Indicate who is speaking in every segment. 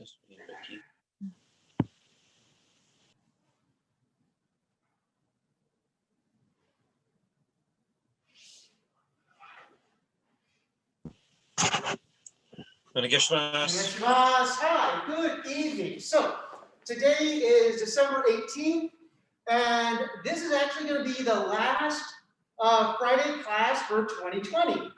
Speaker 1: Hi, good evening. So today is December 18th, and this is actually going to be the last Friday class for 2020.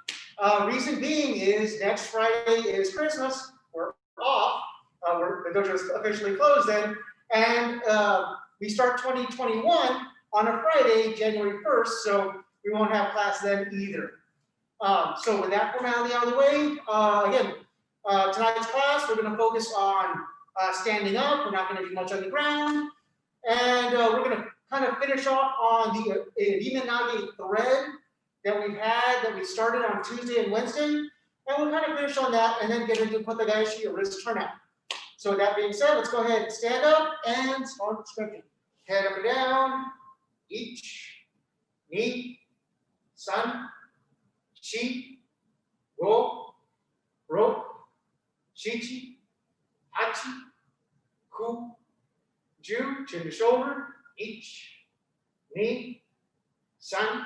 Speaker 1: Reason being is next Friday is Christmas. We're off. The dojo is officially closed then, and we start 2021 on a Friday, January 1st, so we won't have class then either. So with that formality out of the way, again, tonight's class, we're going to focus on standing up. We're not going to do much on the ground. And we're going to kind of finish off on the iriminage thread that we started on Tuesday and Wednesday. And we'll kind of finish on that and then get into kotegaeshi, or wrist turnout. So with that being said, let's go ahead and stand up and start stretching. Head up and down. Ich, ni, san, shi, go, ro, shichi, hachi, ku, ju, chin to shoulder, ich, ni, san,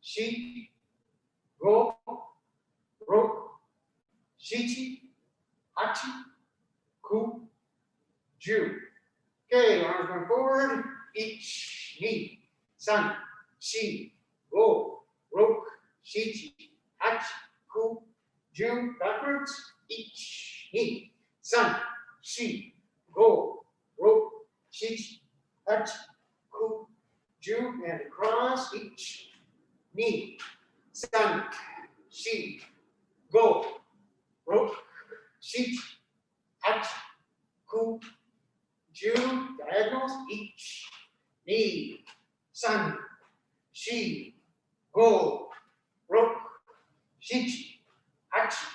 Speaker 1: shi, go, ro, shichi, hachi, ku, ju. Okay, arms going forward, ich, ni, san, shi, go, ro, shichi, hachi, ku, ju, backwards, ich, ni, san, shi, go, ro, shichi, hachi, ku, ju, and across, ich, ni, san, shi, go, ro, shichi, hachi, ku, ju, diagonals, ich, ni, san, shi, go, ro, shichi, hachi,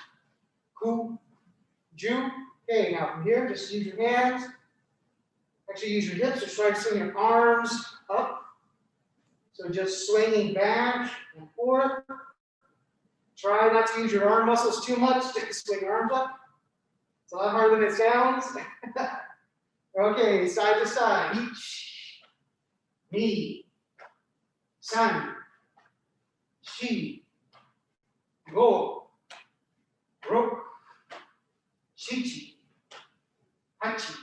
Speaker 1: ku, ju. Okay, now from here, just use your hands. Actually, use your hips, just try to swing your arms up. So just swinging back and forth. Try not to use your arm muscles too much to swing your arms up. It's a lot harder than it sounds. Okay, side to side. Ich, ni, san, shi, go, ro, shichi, hachi,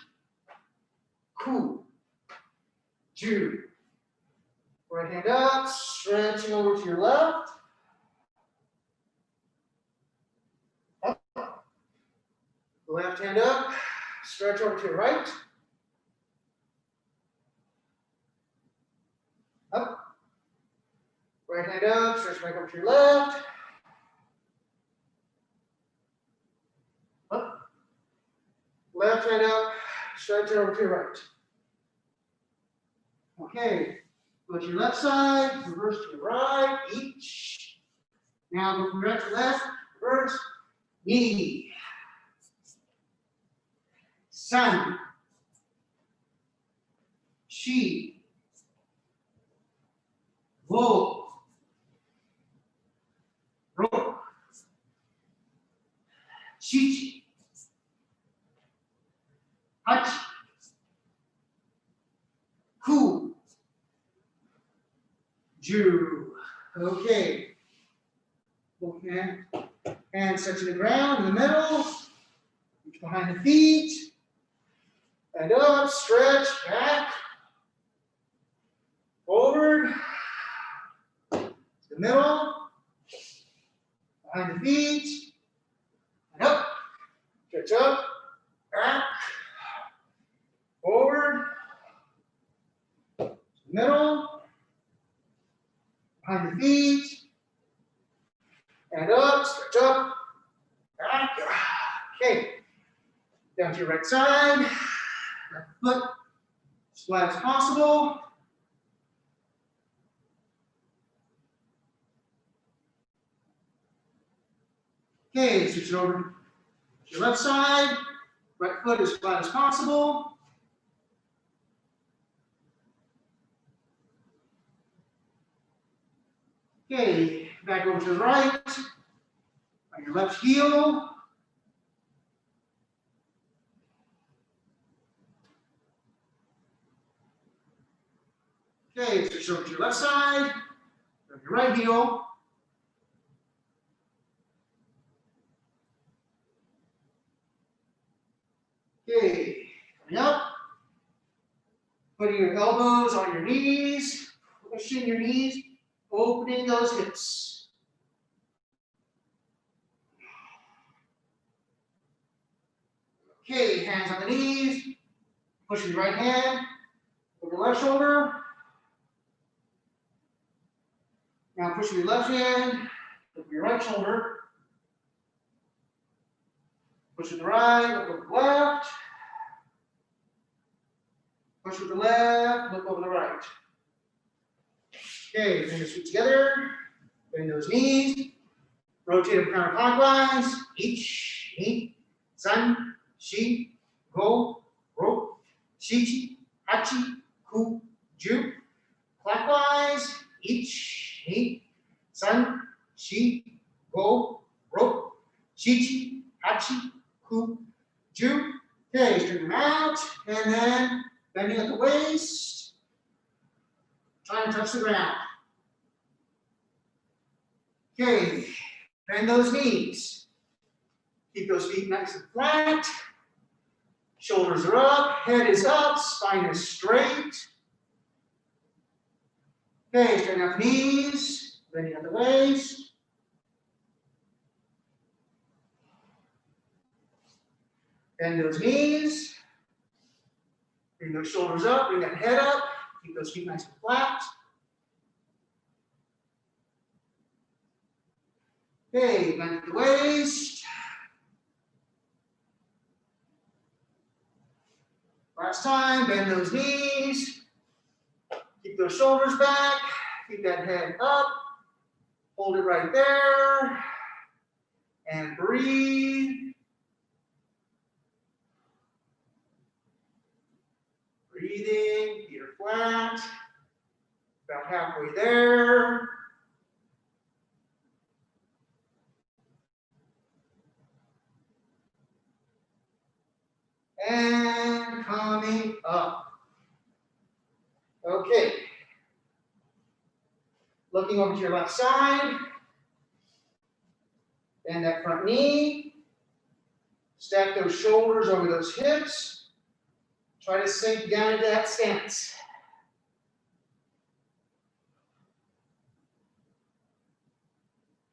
Speaker 1: ku, ju. Right hand up, stretching over to your left. Up. Left hand up, stretch over to your right. Up. Right hand up, stretch back over to your left. Up. Left hand up, stretch over to your right. Okay, go to your left side, reverse to your right, each. Now go from right to left, reverse, ni, san, shi, go, ro, shichi, hachi, ku, ju. Okay. Both hands touching the ground in the middle. Reach behind the feet. And up, stretch, back, forward, to the middle, behind the feet, and up, stretch up, back, forward, to the middle, behind the feet, and up, stretch up, back. Okay, down to your right side, left foot as flat as possible. Okay, switch it over to your left side, right foot as flat as possible. Okay, back over to the right, on your left heel. Okay, switch over to your left side. Grab your right heel. Okay, coming up. Putting your elbows on your knees, pushing your knees, opening those hips. Okay, hands on the knees, pushing your right hand over your left shoulder. Now pushing your left hand over your right shoulder. Push with the right, look over the left. Push with the left, look over the right. Okay, bring your feet together. Bend those knees. Rotate them counterclockwise. Ich, ni, san, shi, go, ro, shichi, hachi, ku, ju. Clockwise. Ich, ni, san, shi, go, ro, shichi, hachi, ku, ju. Okay, straighten them out, and then bending at the waist. Trying to touch the ground. Okay, bend those knees. Keep those feet nice and flat. Shoulders are up, head is up, spine is straight. Okay, straighten out the knees, bending at the waist. Bend those knees. Bring those shoulders up, bring that head up. Keep those feet nice and flat. Okay, bend at the waist. Last time, bend those knees. Keep those shoulders back. Keep that head up. Hold it right there. And breathe. Breathing, feet are flat. About halfway there. And coming up. Okay. Looking over to your left side. Bend that front knee. Stack those shoulders over those hips. Try to sink down into that stance.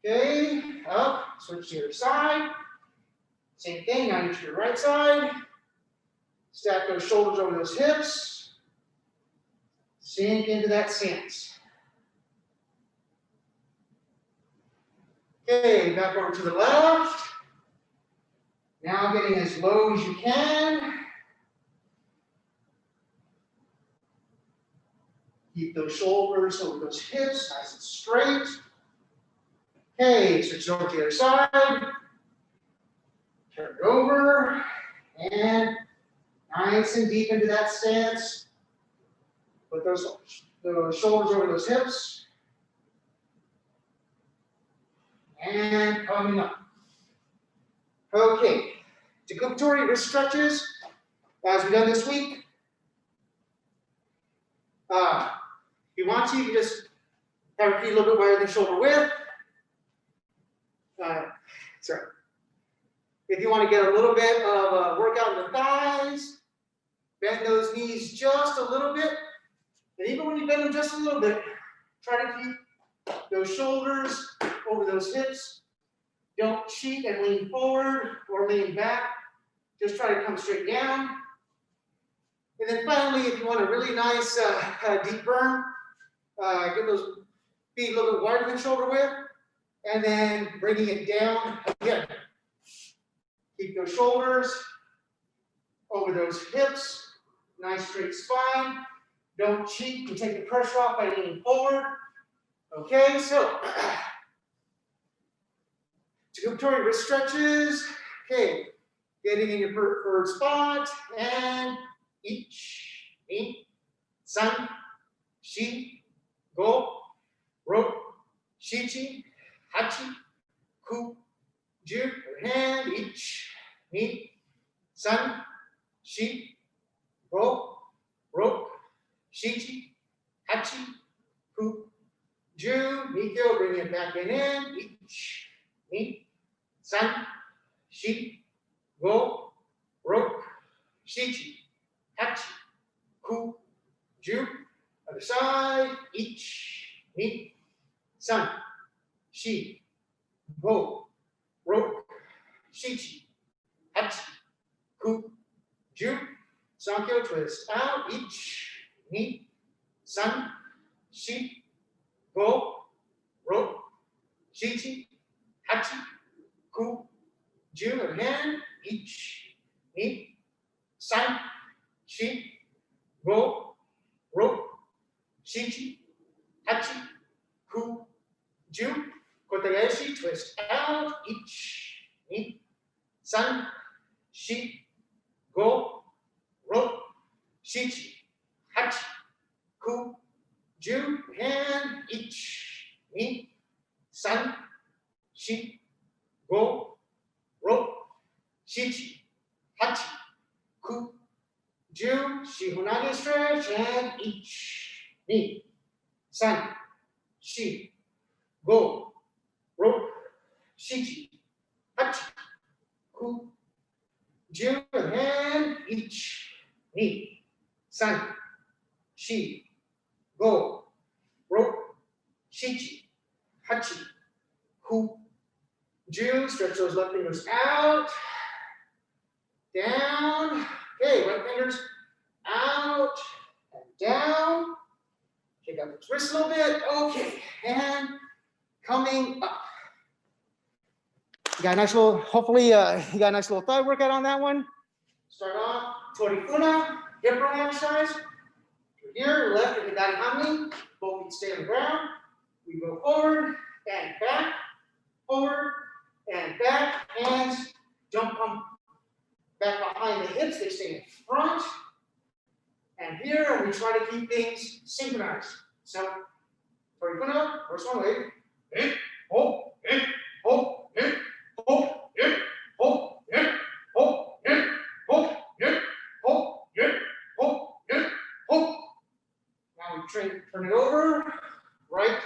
Speaker 1: Okay, up, switch to your side. Same thing, now to your right side. Stack those shoulders over those hips. Sink into that stance. Okay, back over to the left. Now getting as low as you can. Keep those shoulders over those hips, nice and straight. Okay, switch over to the other side. Turn it over. And nice and deep into that stance. Put those shoulders over those hips. And coming up. Okay, tori wrist stretches, as we've done this week. If you want to, you can just have your feet a little bit wider than shoulder width. Sorry. If you want to get a little bit of a workout in the thighs, bend those knees just a little bit. And even when you bend them just a little bit, try to keep those shoulders over those hips. Don't cheat and lean forward or lean back. Just try to come straight down. And then finally, if you want a really nice deep burn, get those feet a little bit wider than shoulder width, and then bringing it down again. Keep those shoulders over those hips, nice straight spine. Don't cheat and take the pressure off by leaning forward. Okay, so tori wrist stretches. Okay, getting in your preferred spot, and ich, ni, san, shi, go, ro, shichi, hachi, ku, ju, your hand, ich, ni, san, shi, go, ro, shichi, hachi, ku, ju, ikkyo, bring it back in, ich, ni, san, shi, go, ro, shichi, hachi, ku, ju, other side, ich, ni, san, shi, go, ro, shichi, hachi, ku, ju, sankyo twist out, ich, ni, san, shi, go, ro, shichi, hachi, ku, ju, again, ich, ni, san, shi, go, ro, shichi, hachi, ku, ju, kotegaeshi, twist out, ich, ni, san, shi, go, ro, shichi, hachi, ku, ju, and ich, ni, san, shi, go, ro, shichi, hachi, ku, ju, shihunage stretch, and ich, ni, san, shi, go, ro, shichi, hachi, ku, ju, and ich, ni, san, shi, go, ro, shichi, hachi, ku, ju, stretch those left fingers out, down, okay, right fingers out, and down, shake out the twist a little bit, okay, and coming up. You got a nice little, hopefully you got a nice little thigh workout on that one. Start off, tori funa, hip roll exercise. Here, left at the gaeshi, both feet stay on the ground. We go forward and back, hands don't come back behind the hips, they stay in front. And here, we try to keep things synchronized. So, tori funa, first one, wait. In, hold, in, hold, in, hold, in, hold, in, hold, in, hold, in, hold, in, hold, in, hold. Now we turn it over, right,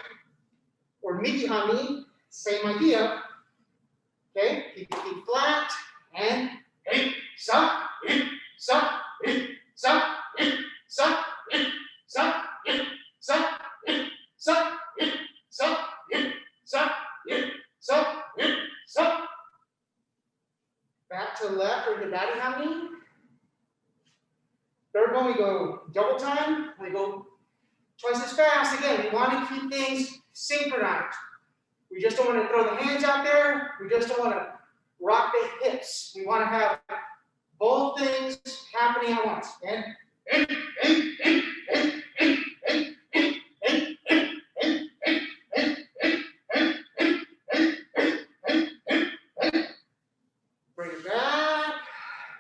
Speaker 1: or mikihami, same idea. Okay, keep your feet flat, and in, sa, in, sa, in, sa, in, sa, in, sa, in, sa, in, sa, in, sa, in, sa, in, sa, in, sa. Back to the left or the gaeshi. Third one, we go double time. We go twice as fast. Again, we want to keep things synchronized. We just don't want to throw the hands out there. We just don't want to rock the hips. We want to have both things happening at once. And bring it back.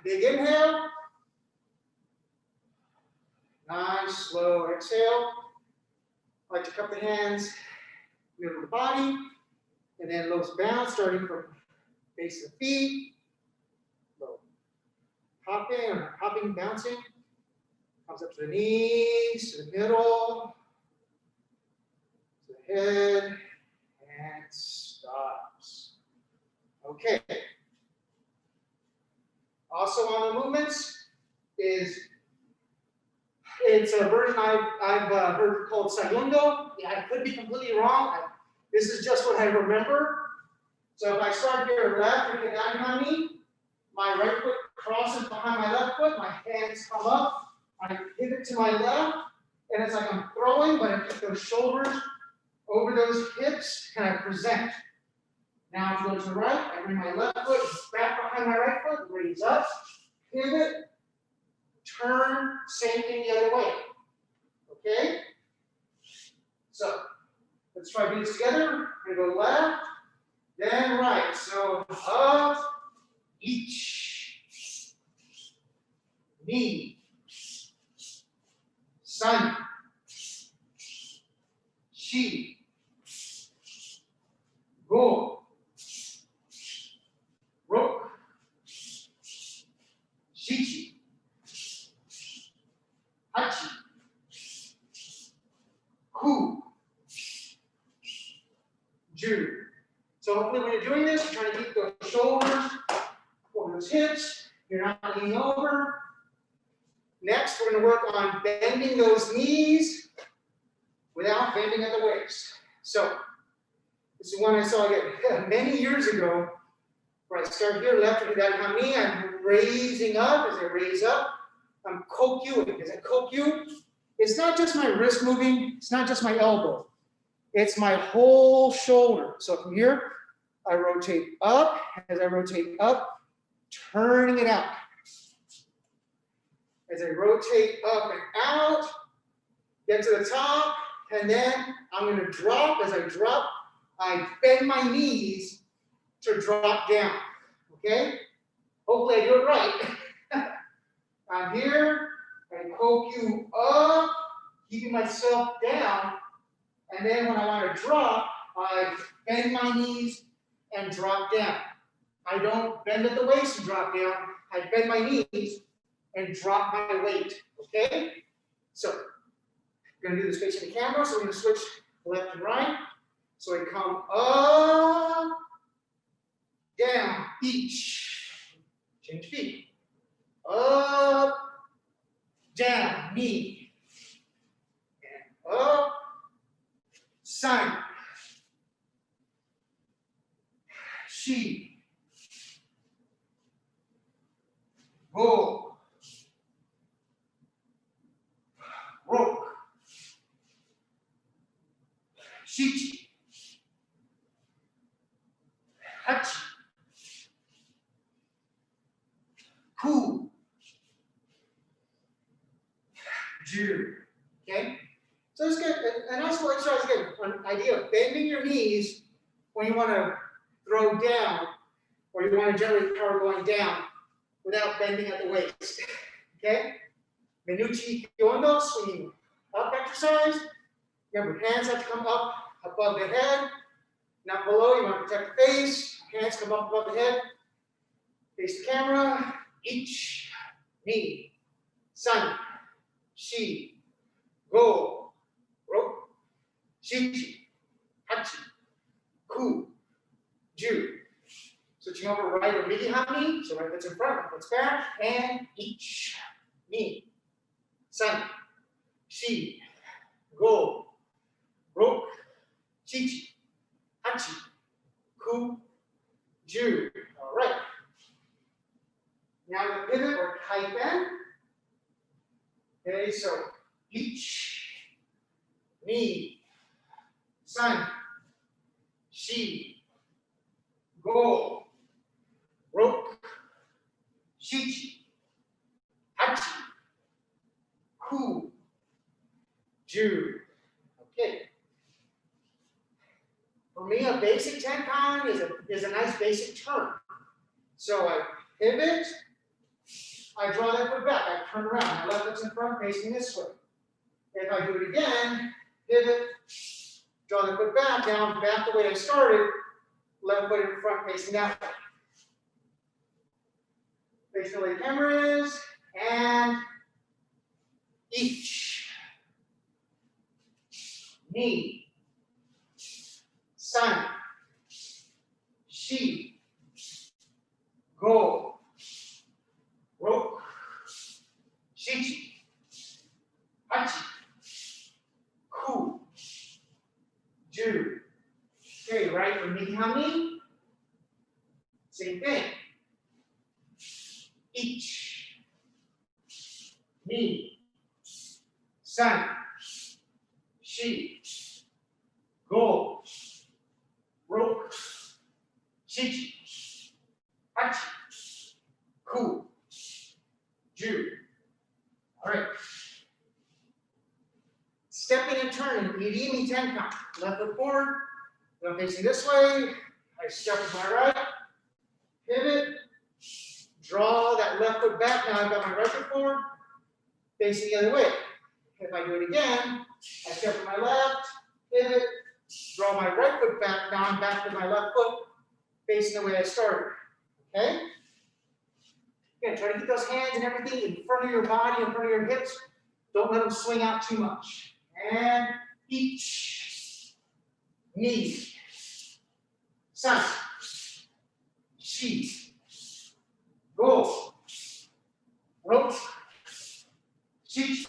Speaker 1: Big inhale. Nice, slow exhale. I like to cup the hands, middle of the body, and then low bounce, starting from base of the feet. Low hopping, bouncing. Comes up to the knees, to the middle, to the head, and stops. Okay. Also on the movements is, it's a version I've heard called sayundo. Yeah, I could be completely wrong. This is just what I remember. So if I start here left, look at gaeshi, my right foot crosses behind my left foot, my hands come up, I pivot to my left, and it's like I'm throwing, but I keep those shoulders over those hips, and I present. Now if you go to the right, I bring my left foot back behind my right foot, raise up, pivot, turn, same thing the other way. Okay? So let's try to do this together. We're gonna go left, then right. So up, each, knee, san, shi, go, ro, shichi, hachi, Ju. So hopefully when you're doing this, you're trying to keep those shoulders over those hips. You're not leaning over. Next, we're going to work on bending those knees without bending at the waist. So this is one I saw again many years ago, where I start here, left to that knee. I'm raising up. As I raise up, I'm kokyuing. As I kokyu, it's not just my wrist moving. It's not just my elbow. It's my whole shoulder. So from here, I rotate up. As I rotate up, turning it out. As I rotate up and out, get to the top, and then I'm going to drop. As I drop, I bend my knees to drop down. Okay? Hopefully I do it right. I'm here, I kokyu up, keeping myself down, and then when I want to drop, I bend my knees and drop down. I don't bend at the waist and drop down. I bend my knees and drop my weight. Okay? So, I'm going to do this facing the camera, so we're going to switch left and right. So I come up, down, each. Change feet. Up, down, knee. And up, sign. She. Go. Rope. Shichi. Hachi. Ku. Ju. Okay? So let's get a nice little exercise again. An idea of bending your knees when you want to throw down or you want to generate power going down without bending at the waist. Okay? Menuchi, ikkyo, swinging up exercise. Remember, hands have to come up above the head, not below. You want to protect the face. Hands come up above the head. Face the camera. Each, knee, san, shi, go, ro, shichi, hachi, ku, ju. Switching over right or midi knee. So right foot's in front, right foot's back, and each, knee, san, shi, go, ro, shichi, hachi, ku, ju. All right. Now the pivot or kaiten. Okay, so each, knee, san, shi, go, rope, shichi, hachi, ku, ju. Okay. For me, a basic tenkan is a nice basic turn. So I pivot. I draw that foot back, I turn around, my left foot's in front, facing this way. If I do it again, pivot, draw the foot back, now I'm back the way I started, left foot in front, facing that way. Facing the way the camera is, and each, knee, san, shi, go, rope, shichi, hachi, ku, ju. Okay, right for Mihami. Same thing. Each, knee, san, shi, go, rope, shichi, hachi, ku, ju. All right. Stepping and turning, irimi tenkan. Left foot forward, I'm facing this way. I step with my right, pivot, draw that left foot back. Now I've got my right foot forward, facing the other way. If I do it again, I step with my left, pivot, draw my right foot back. Now I'm back with my left foot, facing the way I started. Okay? Again, try to keep those hands and everything in front of your body, in front of your hips. Don't let them swing out too much. And each, knee, san, shi, go, ro, shi,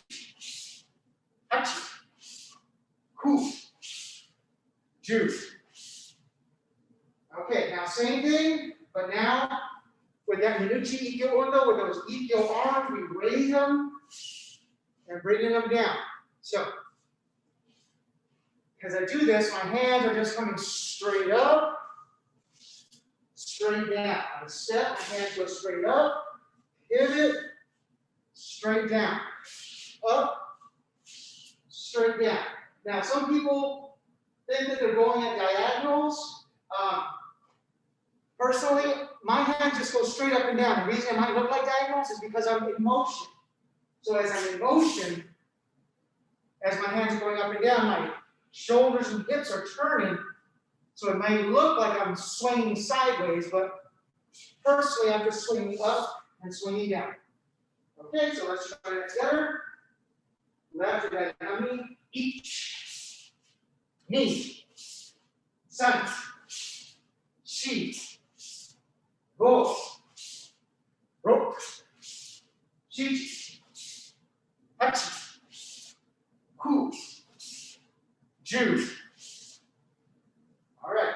Speaker 1: hachi, ku, ju. Okay, now same thing, but now with that menuchi ikkyo undo, with those ikkyo arms, we raise them and bringing them down. So, as I do this, my hands are just coming straight up, straight down. I step, my hands go straight up, pivot, straight down, up, straight down. Now, some people think that they're going at diagonals. Personally, my hands just go straight up and down. The reason it might look like diagonals is because I'm in motion. So as I'm in motion, as my hands are going up and down, my shoulders and hips are turning. So it might look like I'm swinging sideways, but personally, I'm just swinging up and swinging down. Okay, so let's try that together. Left right yami, each, knee, san, shi, go, ro, shi, hachi, ku, ju. All right.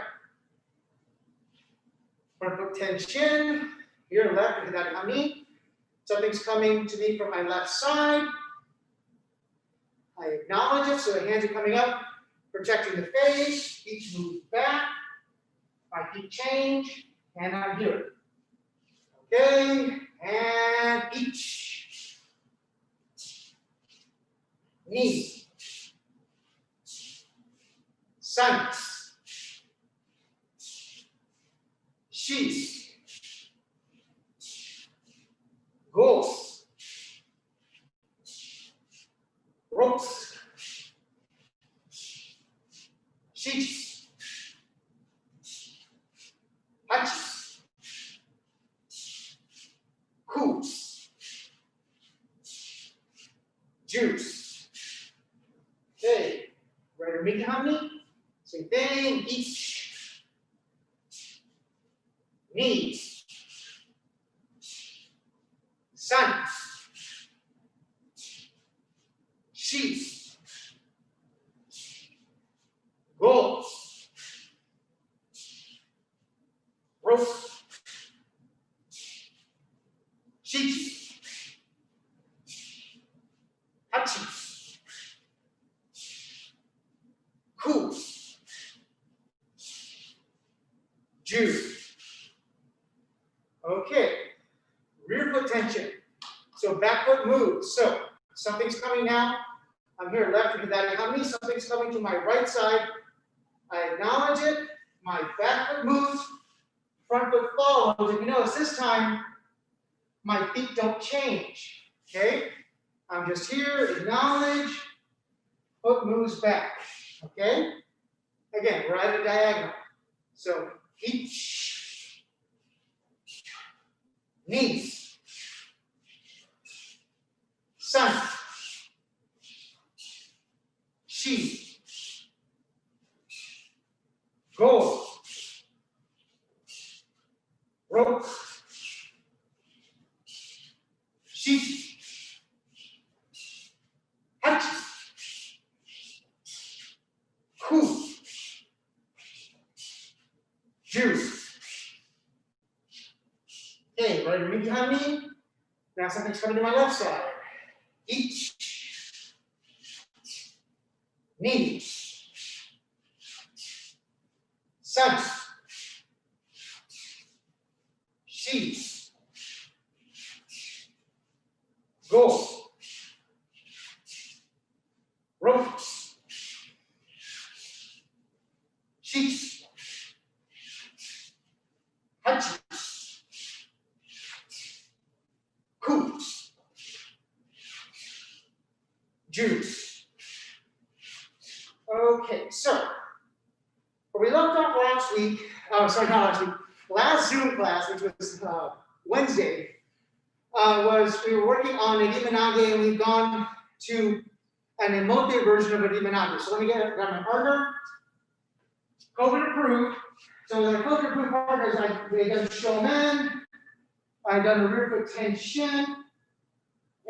Speaker 1: Front foot tenchin. Here left, hidari. Something's coming to me from my left side. I acknowledge it, so the hands are coming up, protecting the face. Each move back. My feet change, and I'm here. Okay, and each. Knee. San. Shi. Go. Ropes. Shi. Hachi. Ku. Juice. Okay. Iriminage-direct. Same thing. Each. Knees. San. Shi. Go. Rope. Shi. Hachi. Ku. Ju. Okay. Rear foot tension. So back foot moves. So something's coming now. I'm here left with that hidari. Something's coming to my right side. I acknowledge it. My back foot moves. Front foot follows. And you notice this time, my feet don't change. Okay? I'm just here, acknowledge. Foot moves back. Okay? Again, we're at a diagonal. So each. Knees. San. Shi. Go. Rope. Shi. Hachi. Ku. Ju. Okay, right behind me. Now something's coming to my left side. Each. Knee. San. Shi. Go. Rope. Shi. Hachi. Ku. Juice. Okay, so where we left off last week, not last week, last Zoom class, which was Wednesday, was we were working on iriminage, and we've gone to an emote version of iriminage. So let me grab my partner. COVID approved. So the coach group partners, they've done shomen, I've done a rear foot tenchin,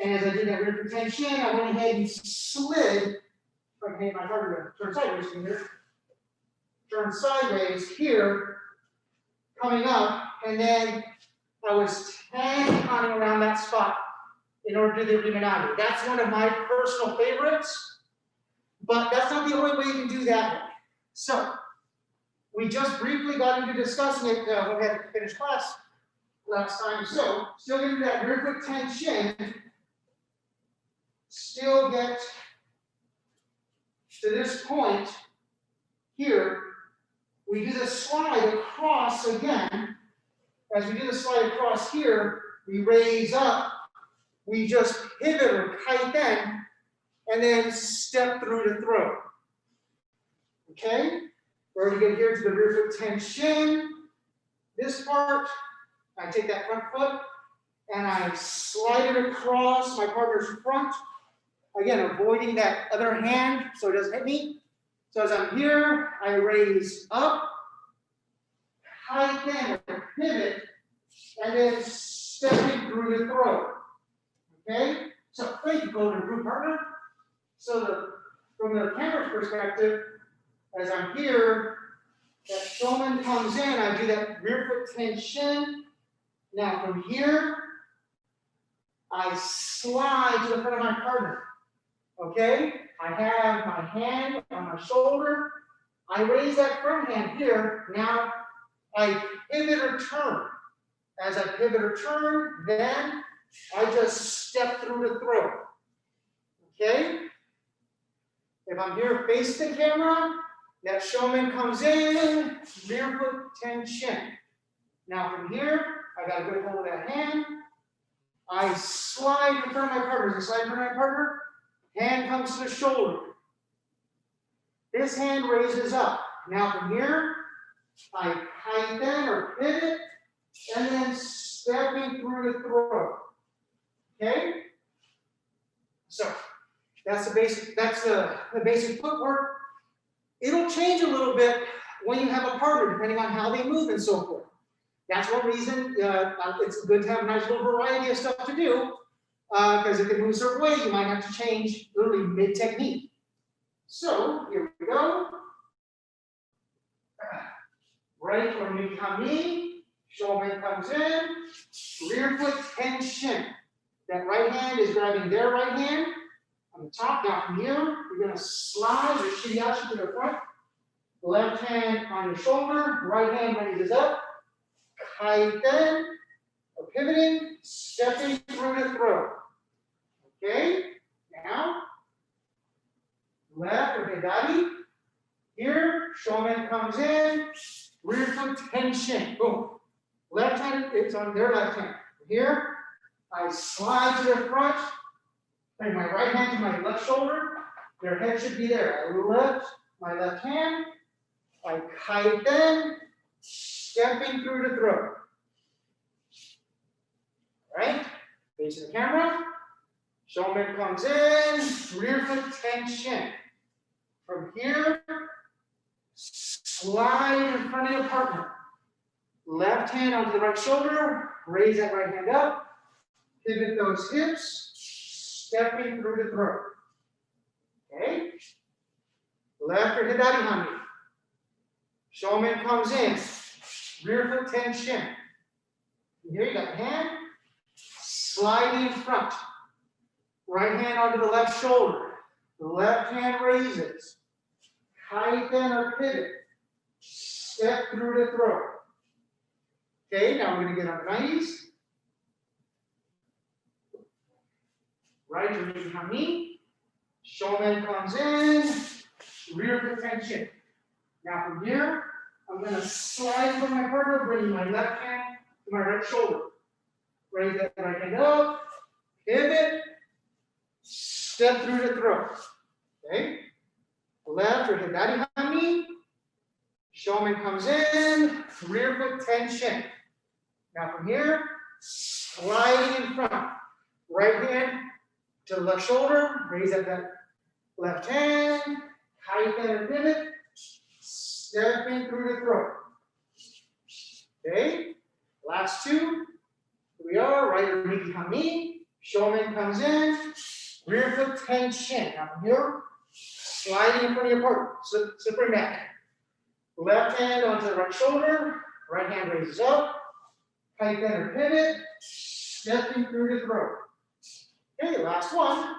Speaker 1: and as I did that rear foot tenchin, I went ahead and slid, if I can make my partner to turn sideways here, turn sideways here, coming up, and then I was tenkoning around that spot in order to do the iriminage. That's one of my personal favorites, but that's not the only way you can do that one. So, we just briefly got into discussing it when we had to finish class last time. So, still get that rear foot tenchin, still get to this point here. We do the slide across again. As we do the slide across here, we raise up, we just pivot or kaiten, and then step through the throat. Okay? We're going to get here to the rear foot tenchin. This part, I take that front foot, and I slide it across my partner's front. Again, avoiding that other hand so it doesn't hit me. So as I'm here, I raise up, kaiten or pivot, and then stepping through the throat. Okay? So thank you, golden group partner. So from the camera's perspective, as I'm here, that shomen comes in, I do that rear foot tenchin. Now from here, I slide to the front of my partner. Okay? I have my hand on my shoulder. I raise that front hand here. Now I pivot or turn. As I pivot or turn, then I just step through the throat. Okay? If I'm here facing the camera, that shomen comes in, rear foot tenchin. Now from here, I got a good hold of that hand. I slide in front of my partner. As I slide in front of my partner, hand comes to the shoulder. This hand raises up. Now from here, I kaiten or pivot, and then stepping through the throat. Okay? So that's the basic footwork. It'll change a little bit when you have a partner, depending on how they move and so forth. That's one reason it's good to have a nice little variety of stuff to do, because if they move a certain way, you might have to change literally mid-technique. So here we go. Right or ukemi, shomen comes in, rear foot tenchin. That right hand is grabbing their right hand on the top. Now from here, you're going to slide your shiyashi to the front. Left hand on your shoulder, right hand raises up. Kaiten, or pivoting, stepping through the throat. Okay? Now, left or hidari. Here, shomen comes in, rear foot tenchin. Boom. Left hand, it's on their left hand. Here, I slide to their front, bring my right hand to my left shoulder. Their head should be there. I lift my left hand, I kaiten, stepping through the throat. All right? Facing the camera. Shomen comes in, rear foot tenchin. From here, slide in front of your partner. Left hand onto the right shoulder, raise that right hand up, pivot those hips, stepping through the throat. Okay? Left or hidari hami. Shomen comes in, rear foot tenchin. Here you got the hand, sliding in front. Right hand onto the left shoulder. The left hand raises. Kaiten or pivot. Step through the throat. Okay, now we're going to get on the knees. Right or ikyo. Shomen comes in. Rear foot tenchin. Now from here, I'm going to slide from my partner, bringing my left hand to my right shoulder. Raise that right hand up. Pivot. Step through the throat. Okay? Left or hidari hami. Shomen comes in, rear foot tenchin. Now from here, sliding in front. Right hand to the left shoulder, raise up that left hand, kaiten or pivot, stepping through the throat. Okay, last two. Here we are, right iriminage hami. Shomen comes in, rear foot tenchin. Now from here, sliding in front of your partner, slipping back. Left hand onto the right shoulder, right hand raises up, kaiten or pivot, stepping through the throat. Okay, last one.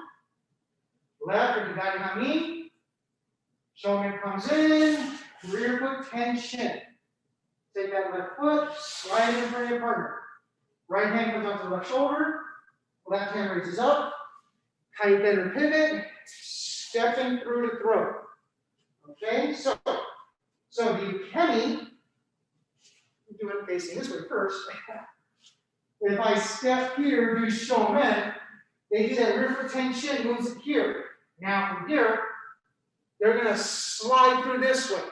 Speaker 1: Left iriminage hami. Shomen comes in, rear foot tenchin. Take that left foot, slide in front of your partner. Right hand comes onto the left shoulder, left hand raises up, kaiten or pivot, stepping through the throat. Okay, so the ukemi, do it facing this way first. If I step here, do shomen, they do that rear foot tenchin, moves it here. Now from here, they're going to slide through this way.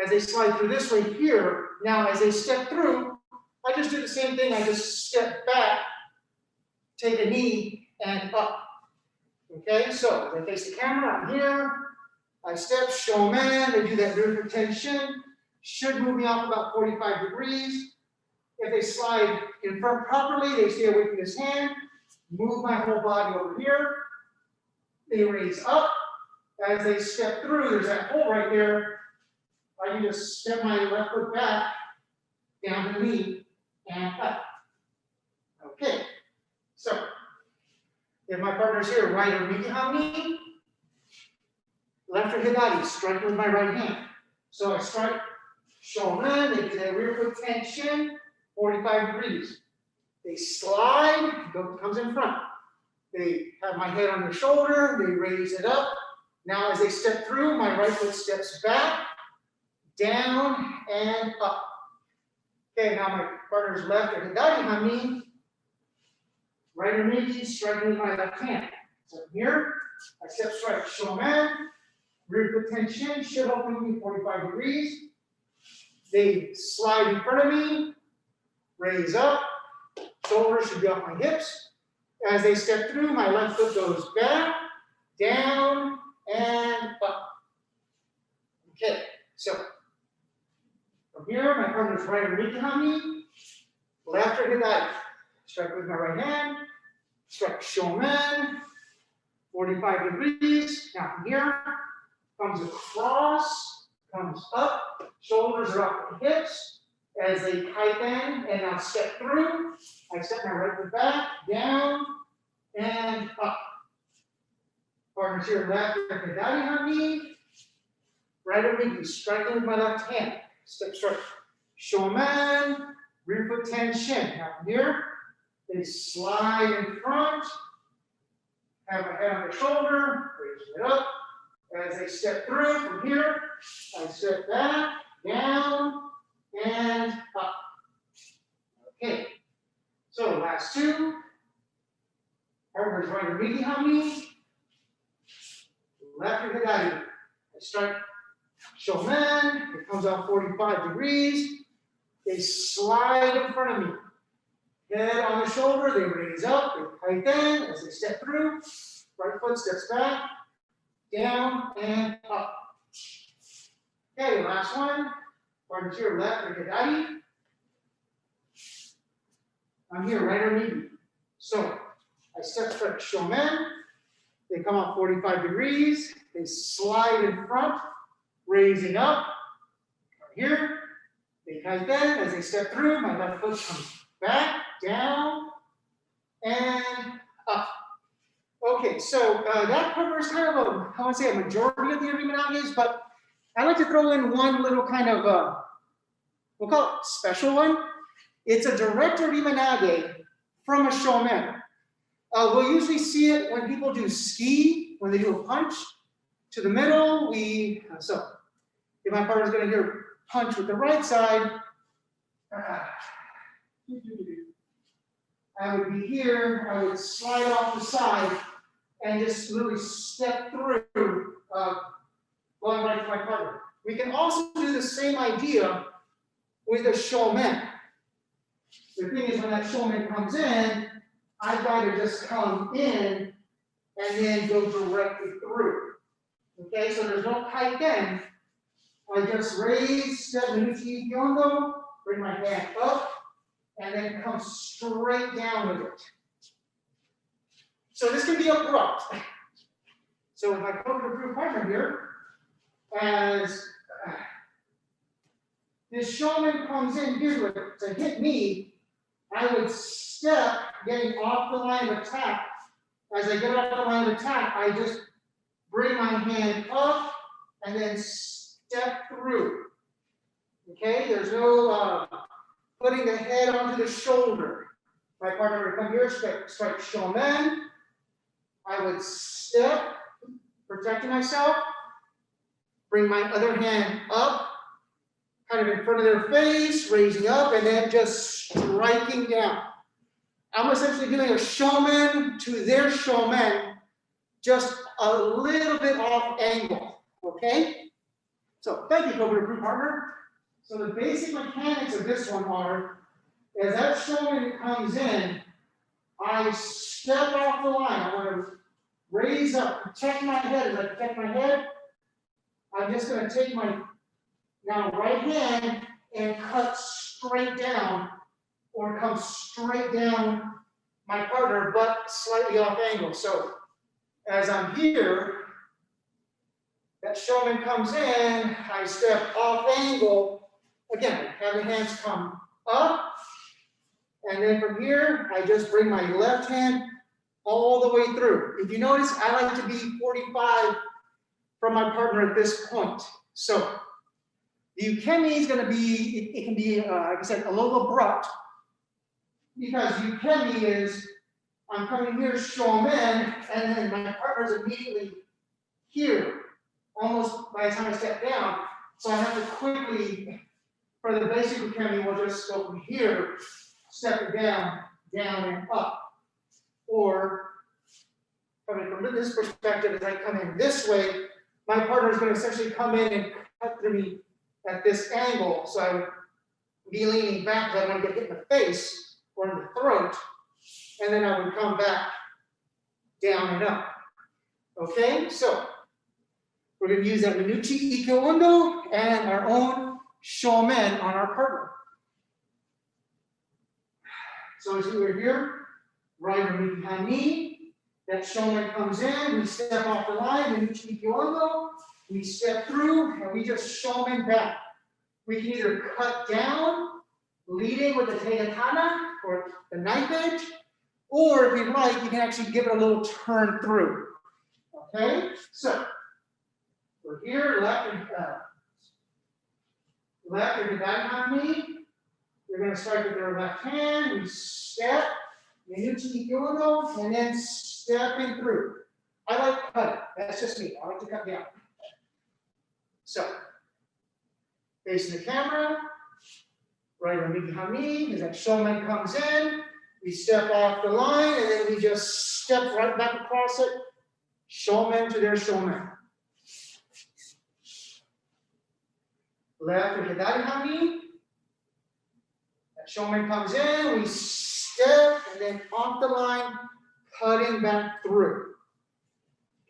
Speaker 1: As they slide through this way here, now as they step through, I just do the same thing. I just step back, take a knee, and up. Okay, so as I face the camera, I'm here. I step, shomen, they do that rear foot tenchin. Should move me off about 45 degrees. If they slide in front properly, they stay away from this hand. Move my whole body over here. They raise up. As they step through, there's that hole right there. I can just step my left foot back, down the knee, and up. Okay, so if my partner's here, right iriminage hami, left or hidari, striking with my right hand. So I strike shomen, they do that rear foot tenchin, 45 degrees. They slide, comes in front. They have my head on their shoulder, they raise it up. Now as they step through, my right foot steps back, down, and up. Okay, now my partner's left or hidari hami, right iriminage, striking with my left hand. So here, I step strike shomen, rear foot tenchin, should open me 45 degrees. They slide in front of me, raise up, shoulders should be off my hips. As they step through, my left foot goes back, down, and up. Okay, so from here, my partner's right iriminage hami, left or hidari. Strike with my right hand, strike shomen, 45 degrees. Now from here, comes across, comes up, shoulders are off the hips. As they kaiten and now step through, I step my right foot back, down, and up. Partners here, left or hidari hami, right iriminage, striking with my left hand. Step strike, shomen, rear foot tenchin. Now from here, they slide in front, have my head on their shoulder, raise it up. As they step through from here, I step back, down, and up. Okay, so last two. Partners right iriminage hami, left or hidari. I strike shomen, it comes out 45 degrees. They slide in front of me. Head on the shoulder, they raise up, they kaiten as they step through. Right foot steps back, down, and up. Okay, last one. Partners here, left or hidari. I'm here, right iriminage. So I step strike shomen. They come out 45 degrees. They slide in front, raising up. Here, they kaiten as they step through. My left foot comes back, down, and up. Okay, so that covers kind of I want to say a majority of the iriminages, but I like to throw in one little kind of, we'll call it special one. It's a direct iriminage from a shomen. We'll usually see it when people do ski, when they do a punch to the middle. So if my partner's going to hear punch with the right side, I would be here, I would slide off the side and just literally step through, going right to my partner. We can also do the same idea with a shomen. The thing is, when that shomen comes in, I've got to just come in and then go directly through. Okay, so there's no kaiten. I just raise, step menuchi ikkyo, bring my hand up, and then come straight down with it. So this can be abrupt. So with my kote-approved partner here, as this shomen comes in here to hit me, I would step getting off the line of attack. As I get off the line of attack, I just bring my hand up and then step through. Okay, there's no putting the head onto the shoulder. My partner would come here, strike shomen. I would step, protecting myself, bring my other hand up, kind of in front of their face, raising up, and then just striking down. I'm essentially doing a shomen to their shomen, just a little bit off angle, okay? So thank you, kote-approved partner. So the basic mechanics of this one are, as that shomen comes in, I step off the line. I want to raise up, protect my head. As I protect my head, I'm just going to take my now right hand and cut straight down, or come straight down my partner, but slightly off angle. So as I'm here, that shomen comes in, I step off angle. Again, have the hands come up, and then from here, I just bring my left hand all the way through. If you notice, I like to be 45 from my partner at this point. So the ukemi is going to be, it can be, like I said, a little abrupt, because ukemi is, I'm coming here, shomen, and then my partner's immediately here, almost by the time I step down. So I have to quickly, for the basic ukemi, we'll just go from here, step down, down and up. Or, coming from this perspective, as I come in this way, my partner is going to essentially come in and cut through me at this angle. So I would be leaning back because I want to get hit in the face or in the throat, and then I would come back down and up. Okay, so we're going to use that menuchi, ikkyo, and our own shomen on our partner. So as we're here, right behind me, that shomen comes in, we step off the line, menuchi, ikkyo, we step through, and we just shomen back. We can either cut down, leading with the tegatana, or the knife edge, or if you'd like, you can actually give it a little turn through. Okay, so we're here, left or behind me. You're going to start with your left hand. We step, menuchi, ikkyo, and then stepping through. I like cutting. That's just me. I like to cut down. So, facing the camera, right or behind me, as that shomen comes in, we step off the line, and then we just step right back across it, shomen to their shomen. Left or hidari hami, that shomen comes in, we step, and then off the line, cutting back through.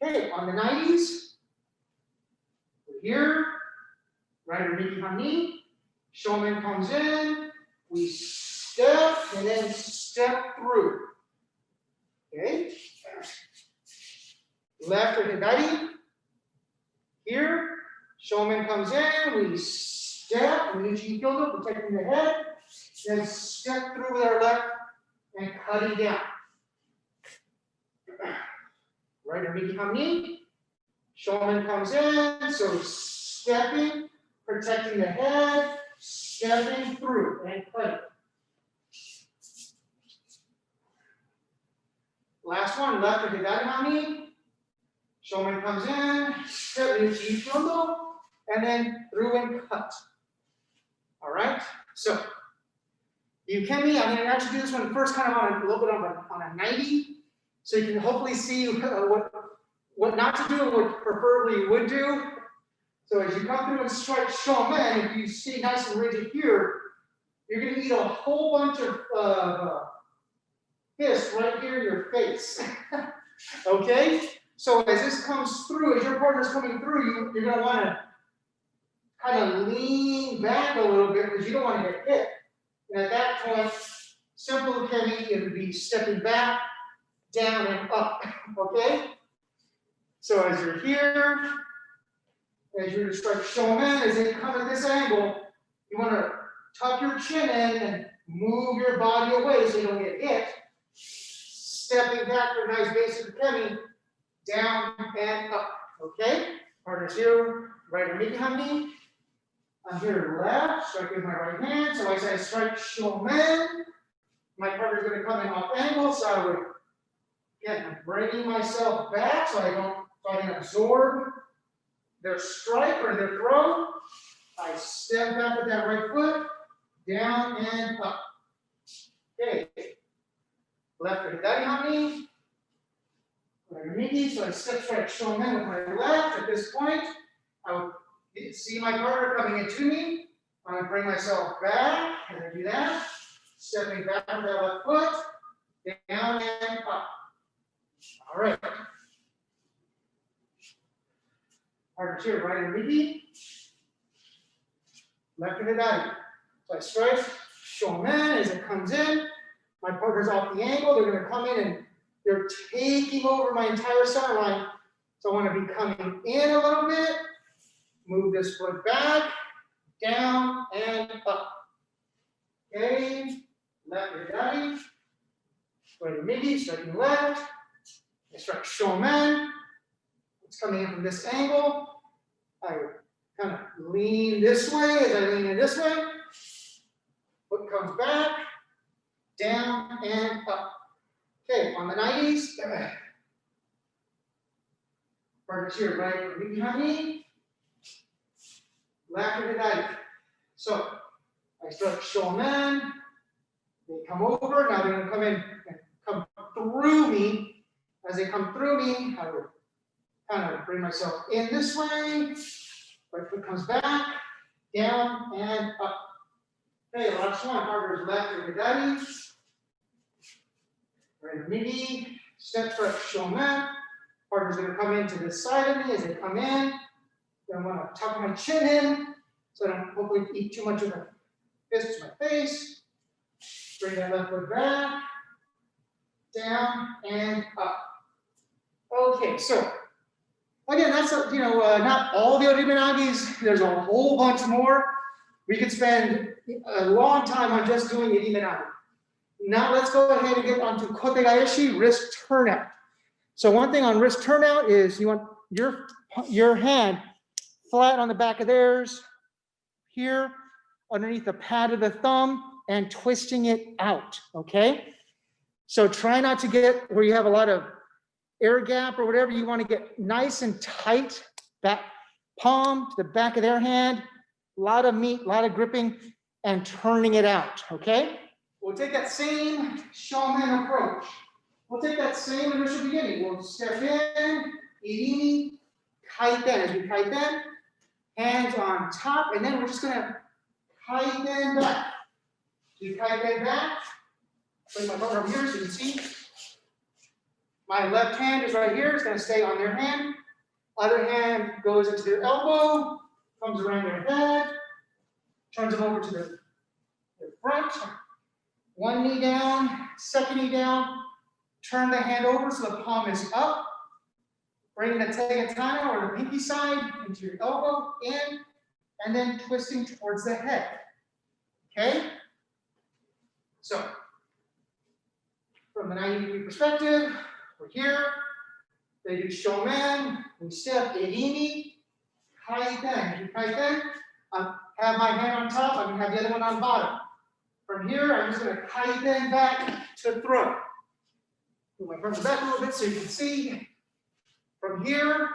Speaker 1: Okay, on the 90s, we're here, right or behind, shomen comes in, we step, and then step through. Okay, left or hidari, here, shomen comes in, we step, menuchi, ikkyo, protecting the head, then step through with our left and cutting down. Right or behind, shomen comes in, so stepping, protecting the head, stepping through and cutting. Last one, left or hidari, shomen comes in, step, menuchi, ikkyo, and then through and cut. All right, so the ukemi, I'm going to actually do this one first kind of on a little bit on a 90, so you can hopefully see what not to do and what preferably you would do. So as you come through and strike shomen, if you stay nice and rigid here, you're going to eat a whole bunch of fists right here in your face. Okay? So as this comes through, as your partner's coming through, you're going to want to kind of lean back a little bit because you don't want to get hit. And at that point, simple ukemi, it would be stepping back, down, and up, okay? So as you're here, as you're just like shomen, as they come at this angle, you want to tuck your chin in and move your body away so you don't get hit. Stepping back for a nice basic ukemi, down and up, okay? Partners here, right or mid behind me. I'm here left, strike with my right hand. So as I strike shomen, my partner's going to come in off angle. So I would, again, I'm bringing myself back so I can absorb their strike or their throw. I step back with that right foot, down and up. Okay. Left or hidari hami. So I step strike shomen with my left. At this point, I would see my partner coming into me. I'm going to bring myself back as I do that. Stepping back with that left foot, down and up. All right. Partners here, right and midi. Left and hidari. So I strike shomen as it comes in. My partner's off the angle. They're going to come in and they're taking over my entire center line. So I want to be coming in a little bit. Move this foot back, down, and up. Okay. Left hidari. Right midi, striking left. I strike shomen. It's coming in from this angle. I kind of lean this way as I lean in this way. Foot comes back, down, and up. Okay, on the 90s. Partners here, right behind me. Left hidari. So I start shomen. They come over. Now they're going to come in and come through me. As they come through me, I will kind of bring myself in this way. Right foot comes back, down and up. Okay, last one. Partners left hidari. Right midi. Step strike shomen. Partner's going to come into this side of me as they come in. I want to tuck my chin in so I don't hopefully eat too much of the fist to my face. Bring that left foot back, down and up. Okay, so again, that's not all the iriminagis. There's a whole bunch more. We could spend a long time on just doing iriminagi. Now let's go ahead and get onto kotegaeshi, wrist turnout. So one thing on wrist turnout is you want your hand flat on the back of theirs, here, underneath the pad of the thumb, and twisting it out, okay? So try not to get where you have a lot of air gap or whatever. You want to get nice and tight, back palm to the back of their hand, a lot of meat, a lot of gripping, and turning it out, okay? We'll take that same shomen approach. We'll take that same initial beginning. We'll step in, irimi, kaiten. As we kaiten, hands on top, and then we're just going to kaiten back. So you kaiten back. Bring my partner over here so you can see. My left hand is right here. It's going to stay on their hand. Other hand goes into their elbow, comes around their head, turns them over to their front. One knee down, second knee down. Turn the hand over so the palm is up. Bring the tenchin or the pinky side into your elbow in, and then twisting towards the head. Okay? So, from the 90-degree perspective, we're here. They do shomen. We step irimi, kaiten. Kaiten. Have my hand on top. I'm going to have the other one on bottom. From here, I'm just going to kaiten back to throw. Move my front back a little bit so you can see. From here,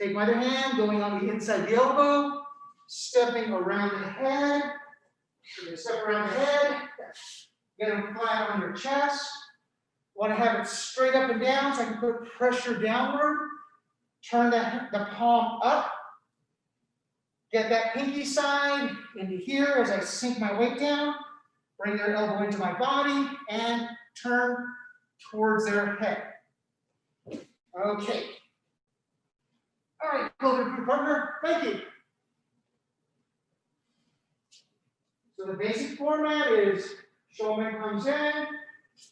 Speaker 1: take my other hand, going on the inside the elbow, stepping around the head. You're going to step around the head, get them flat on your chest. Want to have it straight up and down so I can put pressure downward. Turn the palm up. Get that pinky side into here as I sink my weight down. Bring their elbow into my body and turn towards their head. Okay. All right, go to your partner. Thank you. So the basic format is shomen comes in,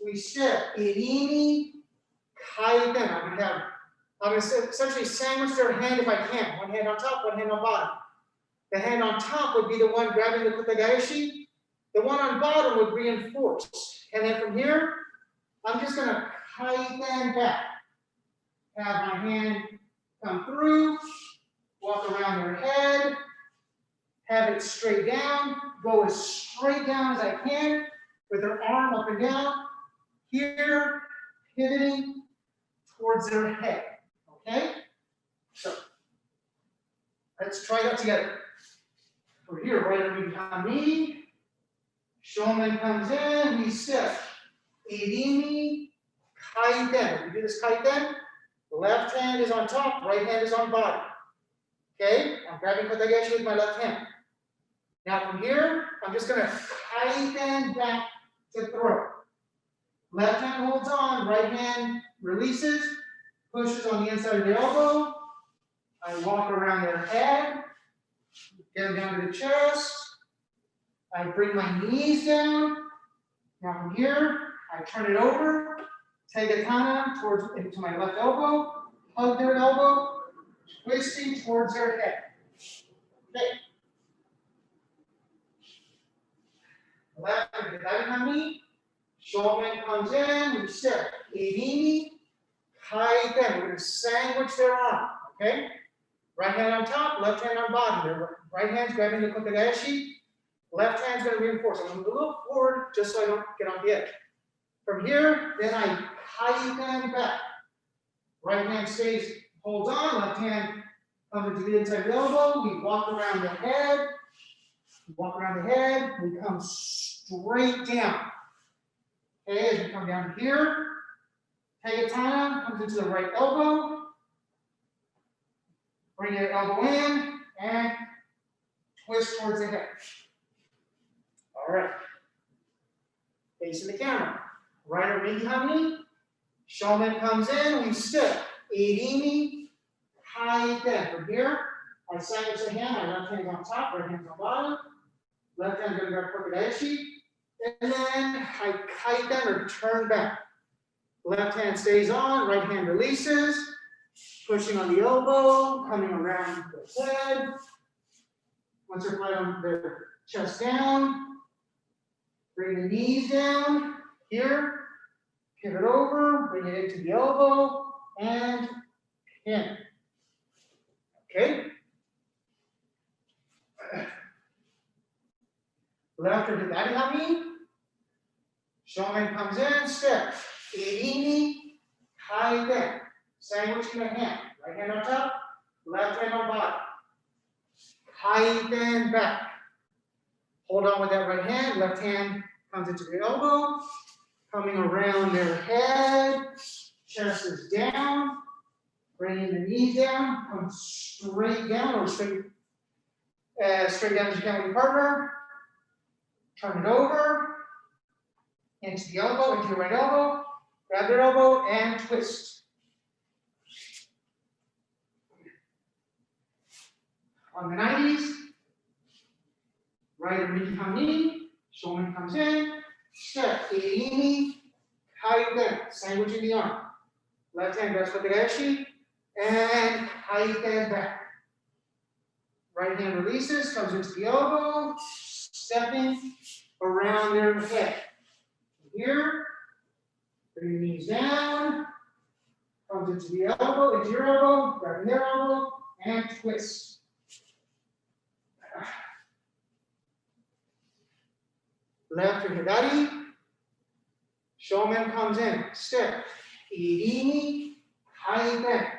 Speaker 1: we step, irimi, kaiten. I'm going to essentially sandwich their hand if I can. One hand on top, one hand on bottom. The hand on top would be the one grabbing the kotegaeshi. The one on bottom would reinforce. And then from here, I'm just going to kaiten back. Have my hand come through, walk around their head, have it straight down, go as straight down as I can with their arm up and down. Here, pivoting towards their head. Okay? So, let's try that together. We're here, right under behind me. Shomen comes in, we step. Irimi, kaiten. We do this kaiten. The left hand is on top, right hand is on bottom. Okay? I'm grabbing kotegaeshi with my left hand. Now from here, I'm just going to kaiten back to throw. Left hand holds on, right hand releases, pushes on the inside of the elbow. I walk around their head, get them down to the chest. I bring my knees down. Now from here, I turn it over, tekan towards into my left elbow, hug their elbow, twisting towards their head. Okay. Left hand behind me. Shomen comes in, we step. Irimi, kaiten. We're going to sandwich their arm. Okay? Right hand on top, left hand on bottom. Their right hand's grabbing the kotegaeshi. Left hand's going to reinforce. I'm going to move a little forward just so I don't get off the edge. From here, then I kaiten back. Right hand stays, holds on. Left hand comes into the inside of the elbow. We walk around the head. We walk around the head. We come straight down. Okay, as we come down here, tekan comes into the right elbow. Bring your elbow in and twist towards the head. All right. Facing the camera. Right or behind me. Shomen comes in, we step. Irimi, kaiten. From here, I sandwich the hand. My left hand's on top, right hand's on bottom. Left hand's going to grab kotegaeshi. And then I kaiten or turn back. Left hand stays on, right hand releases. Pushing on the elbow, coming around the head. Once they're flat on their chest down. Bring the knees down. Here. Pivot over, bring it into the elbow, and pin. Okay? Left or behind. Shomen comes in, step. Irimi, kaiten. Sandwiching the hand. Right hand on top, left hand on bottom. Kaiten back. Hold on with that right hand. Left hand comes into the elbow. Coming around their head, chest is down, bringing the knees down, come straight down or straight down as you can with your partner. Turn it over, into the elbow, into your right elbow, grab their elbow and twist. On the 90s, right or behind me, shomen comes in. Step, irimi, kaiten, sandwiching the arm. Left hand grabs kotegaeshi, and kaiten back. Right hand releases, comes into the elbow, stepping around their head. Here, bring your knees down, comes into the elbow, into your elbow, grabbing their elbow, and twist. Left or hidari. Shomen comes in. Step. Irimi. Kaiten.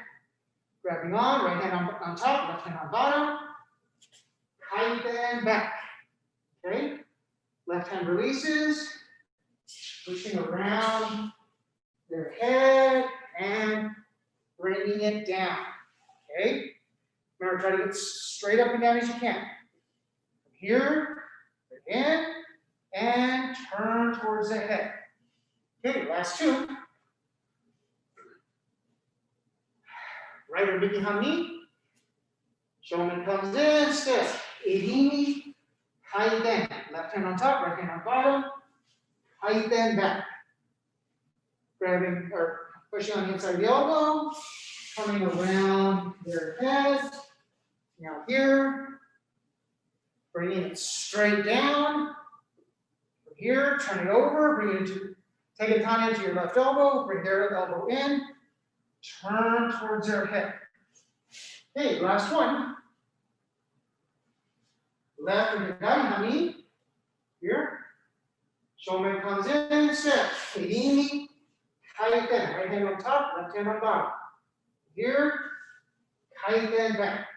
Speaker 1: Grabbing on. Right hand on top. Left hand on bottom. Kaiten back. Okay. Left hand releases. Pushing around their head and bringing it down. Okay. Remember, try to get straight up and down as you can. From here. Again. And turn towards the head. Okay, last two. Right or behind me. Shomen comes in, step. Irimi, kaiten. left hand on top, right hand on bottom. Kaiten back. Grabbing or pushing on the inside of the elbow, coming around their head. Now here, bringing it straight down. From here, turn it over, bring it into, take a time into your left elbow, bring their elbow in, turn towards their head. Okay, last one. Left and right, here. Shomen comes in, step, irimi, kaiten, right hand on top, left hand on bottom. Here, kaiten back.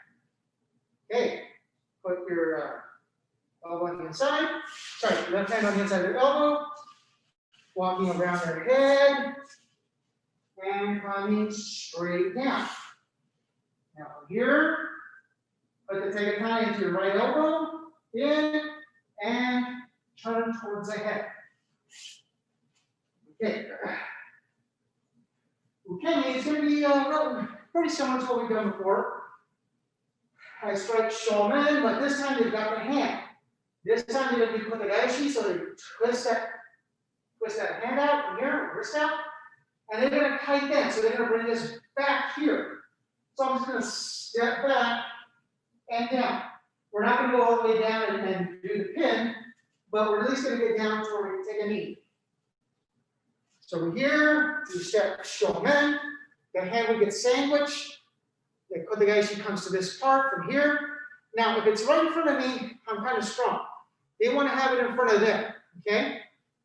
Speaker 1: Okay, put your elbow on the inside, sorry, left hand on the inside of your elbow, walking around their head, and coming straight down. Now from here, put the tekan into your right elbow, in, and turn towards the head. Okay. Ukemi is going to be pretty similar to what we've done before. I strike shomen, but this time you've got the hand. This time you're going to be kotegaeshi, so you twist that hand out from here, wrist out, and they're going to kaiten, so they're going to bring this back here. So I'm just going to step back and down. We're not going to go all the way down and do the pin, but we're at least going to get down to where we take a knee. So from here, you step shomen, the hand will get sandwiched, the kotegaeshi comes to this part from here. Now, if it's right in front of me, I'm kind of strong. They want to have it in front of them, okay?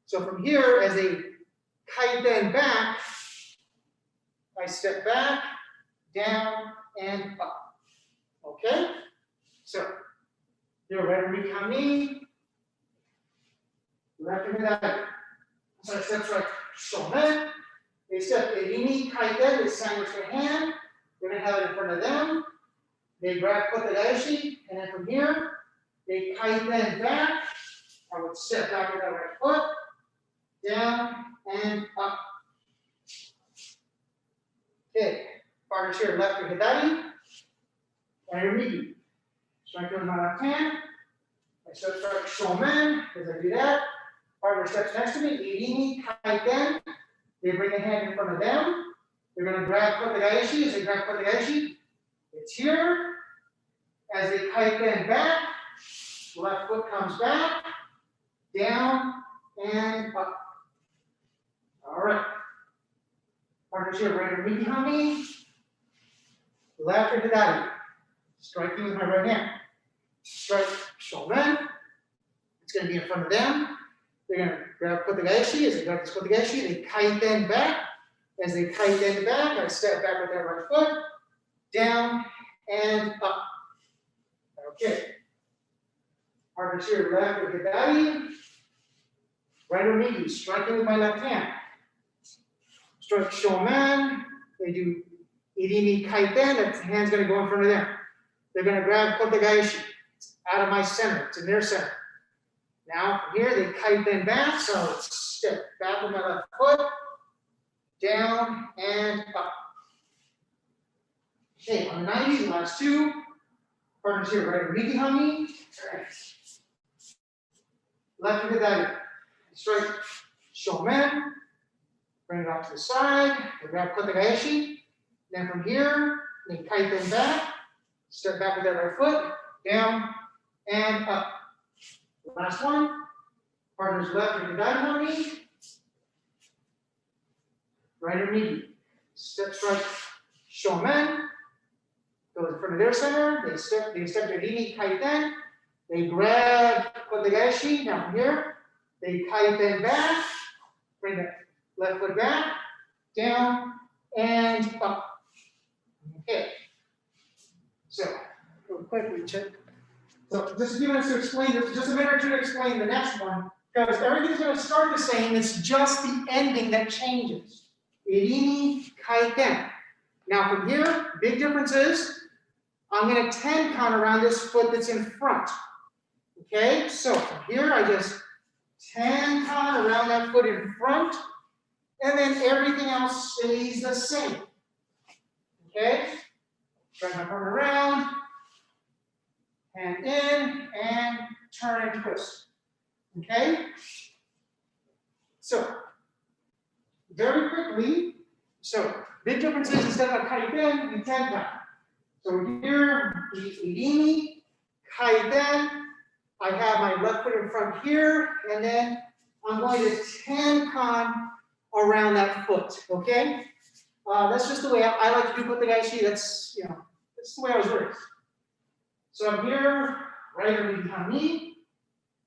Speaker 1: So from here, as they kaiten back, I step back, down, and up, okay? So, you're ready to come in, left and right. So steps right, shomen. They step irimi, kaiten, they sandwich their hand. We're going to have it in front of them. They grab kotegaeshi, and then from here, they kaiten back. I would step back with that right foot, down, and up. Okay, partners here, left or hidari, irimi. Strengthen my left hand. I step shomen, as I do that. Partner steps next to me, irimi, kaiten. They bring the hand in front of them. They're going to grab kotegaeshi. As they grab kotegaeshi, it's here. As they kaiten back, left foot comes back, down, and up. All right. Partners here, right or behind me. Left or hidari. Striking with my right hand. Strike shomen. It's going to be in front of them. They're going to grab kotegaeshi. As they grab this kotegaeshi, they kaiten back. As they kaiten back, I step back with that right foot, down and up. Okay. Partners here, left or hidari. Right or knee, striking with my left hand. Strike shomen. They do irimi kaiten. The hand's going to go in front of them. They're going to grab kotegaeshi. It's out of my center. It's in their center. Now from here, they kaiten back. So step back with my left foot, down and up. Okay, on the 90s, the last two. Partners here, right or behind me. Left or hidari. Strike shomen. Bring it off to the side. They grab kotegaeshi. Then from here, they kaiten back. Step back with that right foot, down and up. Last one. Partners left or hidari. Right or knee. Step strike shomen. Goes in front of their center. They step their irimi kaiten. They grab kotegaeshi. Now from here, they kaiten back. Bring the left foot back, down, and up. Okay. So, real quick, we check. So, just a few minutes to explain this, just a minute or two to explain the next one, because everything's going to start the same. It's just the ending that changes. Irimi, kaiten. Now, from here, big difference is I'm going to tenkan around this foot that's in front. Okay, so from here, I just tenkan around that foot in front. And then everything else stays the same. Okay? Turn my arm around, hand in, and turn and twist. Okay? So, very quickly, so big difference is instead of a kaiten, we tenkan. So here, the irimi, kaiten, I have my left foot in front here, and then I'm going to tenkan around that foot, okay? That's just the way I like to do kotegaeshi. That's, you know, that's the way I was raised. So I'm here, right over behind me.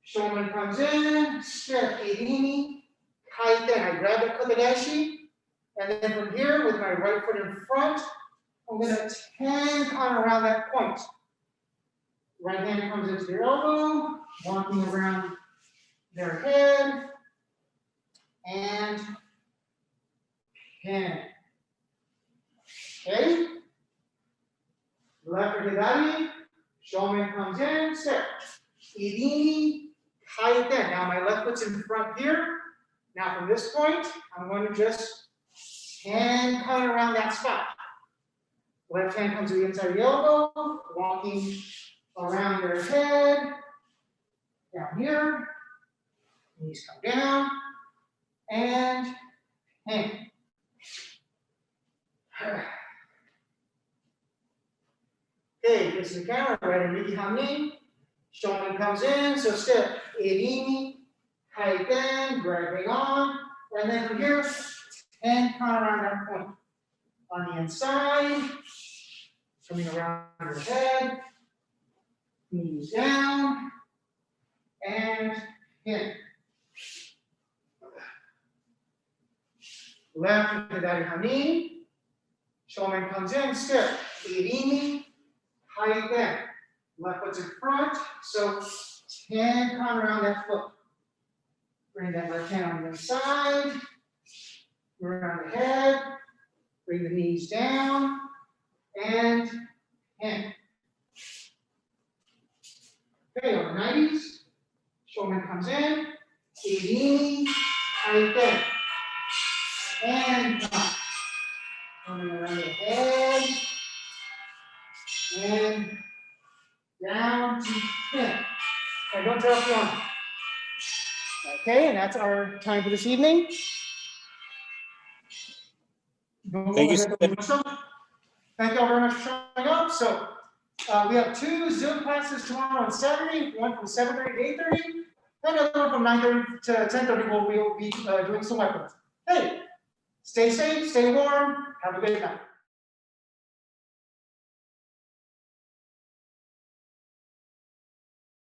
Speaker 1: Shomen comes in, step, irimi, kaiten. I grab the kotegaeshi, and then from here, with my right foot in front, I'm going to tenkan around that point. Right hand comes into their elbow, walking around their head, and pin. Okay? Left or hidari, shomen comes in, step. Irimi, kaiten. Now my left foot's in front here. Now from this point, I'm going to just tenkan around that spot. Left hand comes to the inside of the elbow, walking around their head. Down here. Knees come down. And hand. Okay, this is the camera, right in Miki. Shomen comes in, so step, irimi, kaiten, grabbing on, and then from here, tenkan around that point. On the inside, coming around your head, knees down, and in. Left to Dari. Shomen comes in, step, irimi, kaiten. Left foot's in front, so tenkan around that foot. Bring that left hand on the inside, around the head, bring the knees down, and in. Okay, on the 90s, shomen comes in, irimi, kaiten. And come. Coming around the head, and down to pin. And don't drop your arm. Okay, and that's our time for this evening.
Speaker 2: Thank you, sir.
Speaker 1: Thank you all very much for showing up. So we have 2 Zoom classes tomorrow and Saturday, one from 7:30 to 8:30, and another one from 9:30 to 10:30 where we will be doing some weapons. Hey, stay safe, stay warm, have a good night.